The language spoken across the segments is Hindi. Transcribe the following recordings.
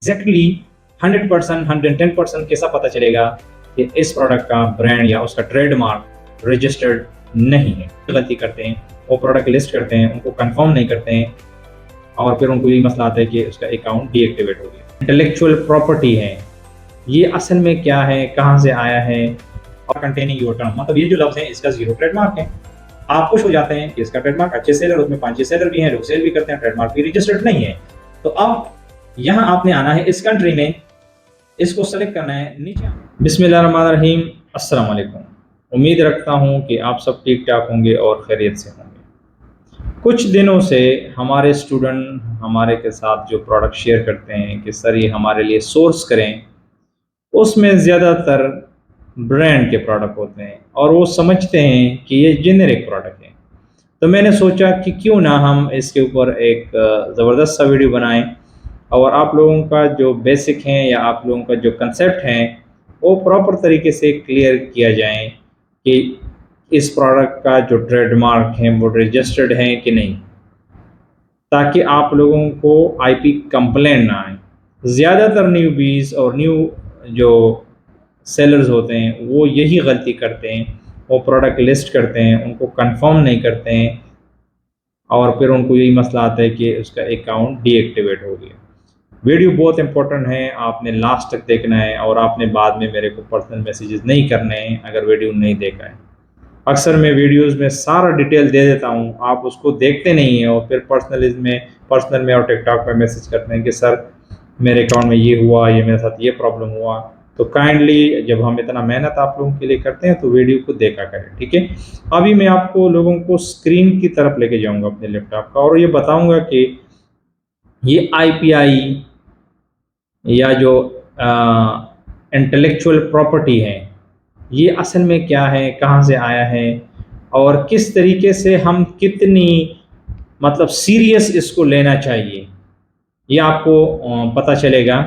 एग्जैक्टली 100%, 110% कैसा पता चलेगा कि इस प्रोडक्ट का ब्रांड या उसका ट्रेडमार्क रजिस्टर्ड नहीं है। गलती करते हैं, वो प्रोडक्ट लिस्ट करते हैं, उनको कंफर्म नहीं करते हैं और फिर उनको यही मसला आता है कि उसका अकाउंट डीएक्टिवेट हो गया। इंटेलेक्चुअल प्रॉपर्टी है, ये असल में क्या है, कहाँ से आया है, और कंटेनिंग योर टर्म, मतलब ये जो लफ्ज़ है इसका जीरो ट्रेडमार्क है। आप खुश हो जाते हैं कि इसका ट्रेडमार्क अच्छे सेलर, उसमें 5-6 सेलर भी हैं, लोग सेल भी करते हैं, ट्रेडमार्क भी रजिस्टर्ड नहीं है। तो अब यहाँ आपने आना है इस कंट्री में, इसको सेलेक्ट करना है नीचे। बिस्मिल्लाहिर्रहमानिर्रहीम, अस्सलाम वालेकुम। उम्मीद रखता हूँ कि आप सब ठीक ठाक होंगे और खैरियत से होंगे। कुछ दिनों से हमारे स्टूडेंट हमारे के साथ जो प्रोडक्ट शेयर करते हैं कि सर ये हमारे लिए सोर्स करें, उसमें ज़्यादातर ब्रांड के प्रोडक्ट होते हैं और वो समझते हैं कि ये जेनेरिक प्रोडक्ट है। तो मैंने सोचा कि क्यों ना हम इसके ऊपर एक ज़बरदस्त सा वीडियो बनाएं और आप लोगों का जो बेसिक है या आप लोगों का जो कंसेप्ट है वो प्रॉपर तरीके से क्लियर किया जाए कि इस प्रोडक्ट का जो ट्रेडमार्क है वो रजिस्टर्ड है कि नहीं, ताकि आप लोगों को आईपी कंप्लेंट ना आए। ज़्यादातर न्यूबीज़ और न्यू जो सेलर्स होते हैं वो यही गलती करते हैं, वो प्रोडक्ट लिस्ट करते हैं, उनको कंफर्म नहीं करते हैं और फिर उनको यही मसला आता है कि उसका अकाउंट डीएक्टिवेट हो गया। वीडियो बहुत इंपॉर्टेंट है, आपने लास्ट तक देखना है और आपने बाद में मेरे को पर्सनल मैसेजेस नहीं करने हैं अगर वीडियो नहीं देखा है। अक्सर मैं वीडियोस में सारा डिटेल दे देता हूँ, आप उसको देखते नहीं हैं और फिर पर्सनल में और टिकटॉक में मैसेज करते हैं कि सर मेरे अकाउंट में ये हुआ, ये मेरे साथ ये प्रॉब्लम हुआ। तो काइंडली जब हम इतना मेहनत आप लोगों के लिए करते हैं तो वीडियो को देखा करें, ठीक है। अभी मैं आपको लोगों को स्क्रीन की तरफ लेके जाऊँगा अपने लैपटॉप का और ये बताऊँगा कि ये आईपीआई या जो इंटेलेक्चुअल प्रॉपर्टी है ये असल में क्या है, कहाँ से आया है और किस तरीके से हम कितनी मतलब सीरियस इसको लेना चाहिए, ये आपको पता चलेगा।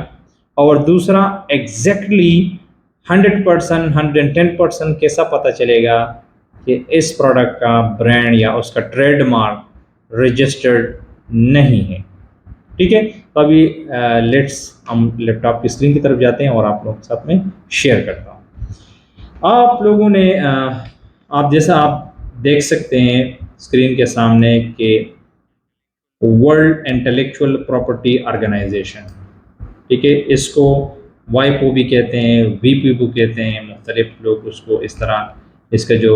और दूसरा एग्जैक्टली 100%, 110% कैसा पता चलेगा कि इस प्रोडक्ट का ब्रांड या उसका ट्रेडमार्क रजिस्टर्ड नहीं है, ठीक है। तो अभी लेट्स हम लैपटॉप की स्क्रीन की तरफ जाते हैं और आप लोगों के साथ में शेयर करता हूँ। आप लोगों ने आप जैसा आप देख सकते हैं स्क्रीन के सामने कि वर्ल्ड इंटेलेक्चुअल प्रॉपर्टी ऑर्गेनाइजेशन, ठीक है, इसको वाईपो भी कहते हैं, वीपीओ कहते हैं, मुख्तलिफ लोग उसको इस तरह इसका जो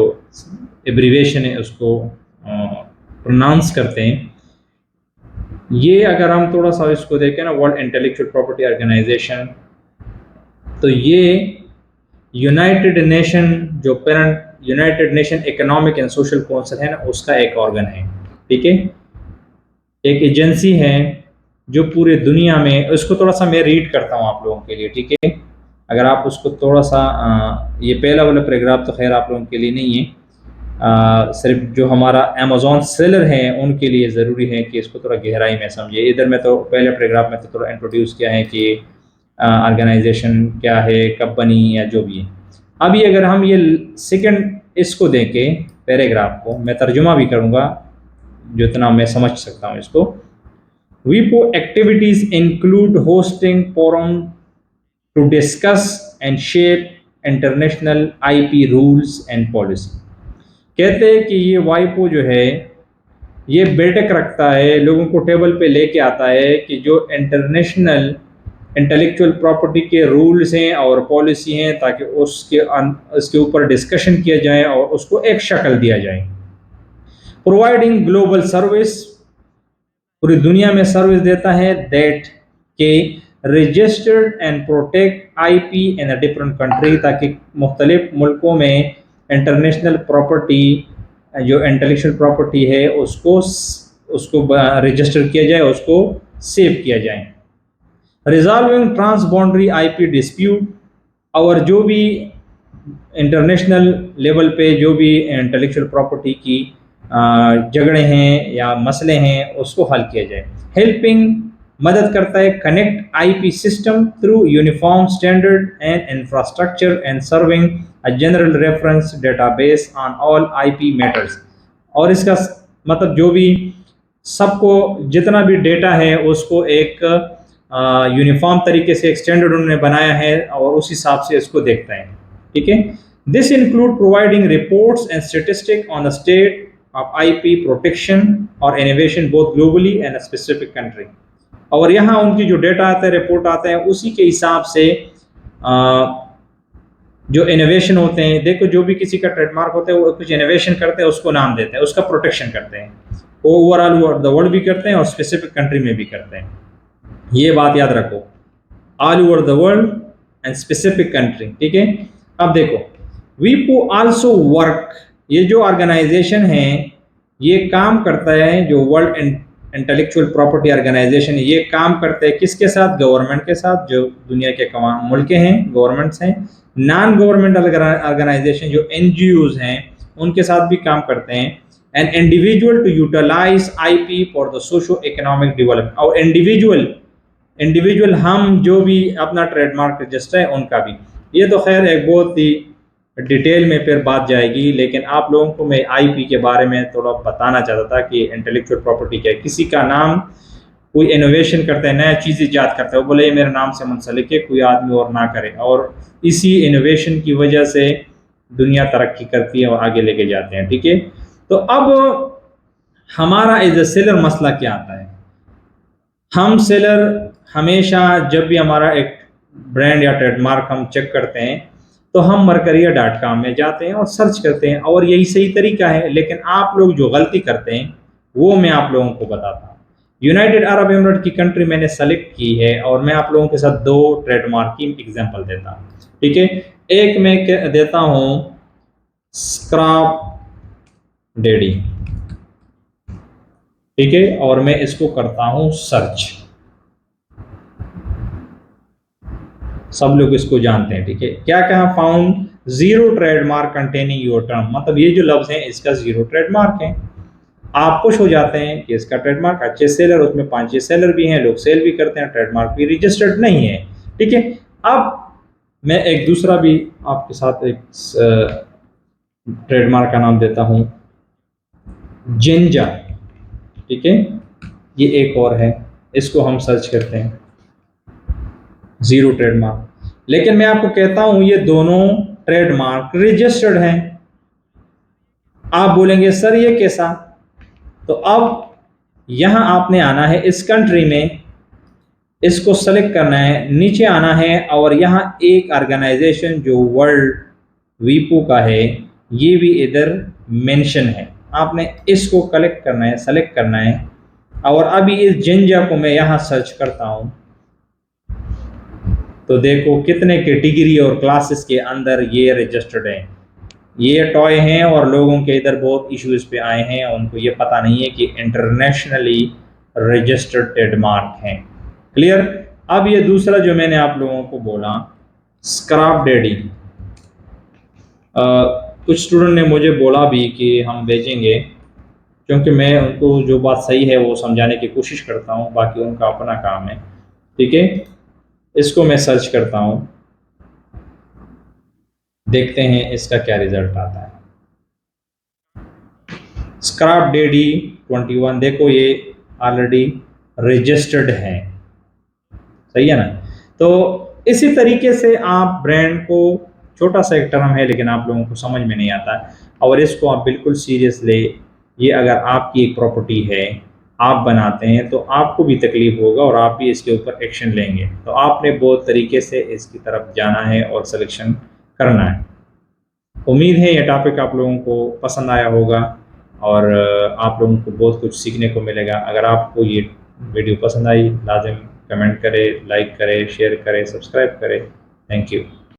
एब्रीवेशन है उसको प्रोनाउंस करते हैं। ये अगर हम थोड़ा सा इसको देखें ना, वर्ल्ड इंटेलेक्चुअल प्रॉपर्टी ऑर्गेनाइजेशन, तो ये यूनाइटेड नेशन जो parent United nation economic and social council है ना, उसका एक ऑर्गन है, ठीक है, एक एजेंसी है जो पूरे दुनिया में, उसको थोड़ा सा मैं रीड करता हूँ आप लोगों के लिए, ठीक है। अगर आप उसको थोड़ा सा ये पहला वाला पैराग्राफ तो खैर आप लोगों के लिए नहीं है, सिर्फ जो हमारा अमेज़ॉन सेलर हैं उनके लिए ज़रूरी है कि इसको थोड़ा गहराई में समझिए। इधर में तो पहले पैराग्राफ में तो थोड़ा इंट्रोड्यूस किया है कि ऑर्गेनाइजेशन क्या है, कब बनी या जो भी है। अभी अगर हम ये सेकंड इसको देखें पैराग्राफ को, मैं तर्जुमा भी करूँगा जितना मैं समझ सकता हूँ इसको। WIPO activities include hosting forum to discuss and shape international IP rules and policy। कहते हैं कि ये वाइपो जो है ये बैठक रखता है, लोगों को टेबल पे लेके आता है कि जो इंटरनेशनल इंटेलेक्चुअल प्रॉपर्टी के रूल्स हैं और पॉलिसी हैं, ताकि उसके ऊपर डिस्कशन किया जाए और उसको एक शक्ल दिया जाए। प्रोवाइडिंग ग्लोबल सर्विस, पूरी दुनिया में सर्विस देता है, दैट के registered and protect IP in a different country, ताकि मुख्तलिफ मुल्कों में इंटरनेशनल प्रॉपर्टी जो इंटेलेक्चुअल प्रॉपर्टी है उसको रजिस्टर किया जाए, उसको सेव किया जाए। Resolving trans boundary IP dispute, और जो भी इंटरनेशनल लेवल पे जो भी इंटेलेक्चुअल प्रॉपर्टी की झगड़े हैं या मसले हैं उसको हल किया जाए। हेल्पिंग, मदद करता है, connect IP system through uniform standard and infrastructure and serving a general reference database on all IP matters. और इसका मतलब जो भी सबको जितना भी डेटा है उसको एक यूनिफॉर्म तरीके से एक स्टैंडर्ड उन्होंने बनाया है और उस हिसाब से इसको देखते हैं। ठीक है, this include providing reports and statistic on the state of IP protection और innovation both globally and specific country. और यहाँ उनकी जो डेटा आता है, रिपोर्ट आता है, उसी के हिसाब से जो इनोवेशन होते हैं, देखो जो भी किसी का ट्रेडमार्क होता है वो कुछ इनोवेशन करते हैं, उसको नाम देते हैं, उसका प्रोटेक्शन करते हैं, ओवरऑल द वर्ल्ड भी करते हैं और स्पेसिफिक कंट्री में भी करते हैं। ये बात याद रखो, all over the world and specific country. ठीक है, अब देखो वीपो आल्सो वर्क, ये जो ऑर्गेनाइजेशन है ये काम करता है, जो वर्ल्ड इंटेलेक्चुअल प्रॉपर्टी ऑर्गेनाइजेशन, ये काम करते हैं किसके साथ? गवर्नमेंट के साथ, जो दुनिया के मुल्क हैं, गवर्नमेंट्स हैं, नॉन गवर्नमेंट ऑर्गेनाइजेशन जो एनजीओज हैं उनके साथ भी काम करते हैं, and individual to utilise IP for the socio economic development. और इंडिविजुअल हम जो भी अपना ट्रेडमार्क रजिस्टर है उनका भी। ये तो खैर एक बहुत ही डिटेल में फिर बात जाएगी, लेकिन आप लोगों को मैं आईपी के बारे में थोड़ा बताना चाहता था कि इंटेलेक्चुअल प्रॉपर्टी क्या है। किसी का नाम कोई इनोवेशन करता है, नया चीज़ ईजाद करता है, वो बोले ये मेरे नाम से मुंसलिक है, कोई आदमी और ना करे, और इसी इनोवेशन की वजह से दुनिया तरक्की करती है और आगे लेके जाते हैं। ठीक है, तो अब हमारा एज ए सेलर मसला क्या आता है? हम सेलर हमेशा जब भी हमारा एक ब्रांड या ट्रेडमार्क हम चेक करते हैं तो हम mercuria.com में जाते हैं और सर्च करते हैं, और यही सही तरीका है। लेकिन आप लोग जो गलती करते हैं वो मैं आप लोगों को बताता हूँ। यूनाइटेड अरब एमिरेट की कंट्री मैंने सेलेक्ट की है और मैं आप लोगों के साथ 2 ट्रेडमार्क की एग्जांपल देता हूँ। ठीक है, एक मैं देता हूँ स्क्रैप डैडी। ठीक है, और मैं इसको करता हूँ सर्च, सब लोग इसको जानते हैं। ठीक है, क्या कहा? Found 0 trademark containing your term, मतलब ये जो लफ्ज है इसका 0 ट्रेडमार्क है। आप खुश हो जाते हैं कि इसका ट्रेडमार्क अच्छे सेलर, उसमें 5-6 सेलर भी हैं, लोग सेल भी करते हैं, ट्रेडमार्क भी रजिस्टर्ड नहीं है। ठीक है, अब मैं एक दूसरा भी आपके साथ एक ट्रेडमार्क का नाम देता हूं, जिंजा। ठीक है, ये एक और है, इसको हम सर्च करते हैं, 0 ट्रेडमार्क। लेकिन मैं आपको कहता हूं ये दोनों ट्रेडमार्क रजिस्टर्ड हैं। आप बोलेंगे सर ये कैसा? तो अब यहां आपने आना है इस कंट्री में, इसको सेलेक्ट करना है, नीचे आना है, और यहां एक ऑर्गेनाइजेशन जो वर्ल्ड वीपो का है ये भी इधर मेंशन है। आपने इसको कलेक्ट करना है, सेलेक्ट करना है, और अभी इस जिंजा को मैं यहां सर्च करता हूं तो देखो कितने कैटेगरी और क्लासेस के अंदर ये रजिस्टर्ड है। ये टॉय हैं और लोगों के इधर बहुत इश्यूज पे आए हैं, उनको ये पता नहीं है कि इंटरनेशनली रजिस्टर्ड ट्रेडमार्क हैं। क्लियर? अब ये दूसरा जो मैंने आप लोगों को बोला, स्क्रैप डैडी, कुछ स्टूडेंट ने मुझे बोला भी कि हम भेजेंगे, क्योंकि मैं उनको जो बात सही है वो समझाने की कोशिश करता हूँ, बाकी उनका अपना काम है। ठीक है, इसको मैं सर्च करता हूँ, देखते हैं इसका क्या रिजल्ट आता है। स्क्रैप डैडी 21, देखो ये ऑलरेडी रजिस्टर्ड है, सही है ना? तो इसी तरीके से आप ब्रांड को, छोटा सा एक टर्म है लेकिन आप लोगों को समझ में नहीं आता, और इसको आप बिल्कुल सीरियस ले। ये अगर आपकी एक प्रॉपर्टी है, आप बनाते हैं, तो आपको भी तकलीफ होगा और आप भी इसके ऊपर एक्शन लेंगे। तो आपने बहुत तरीके से इसकी तरफ जाना है और सिलेक्शन करना है। उम्मीद है ये टॉपिक आप लोगों को पसंद आया होगा और आप लोगों को बहुत कुछ सीखने को मिलेगा। अगर आपको ये वीडियो पसंद आई, लाजिम कमेंट करें, लाइक करें, शेयर करें, सब्सक्राइब करें। Thank you.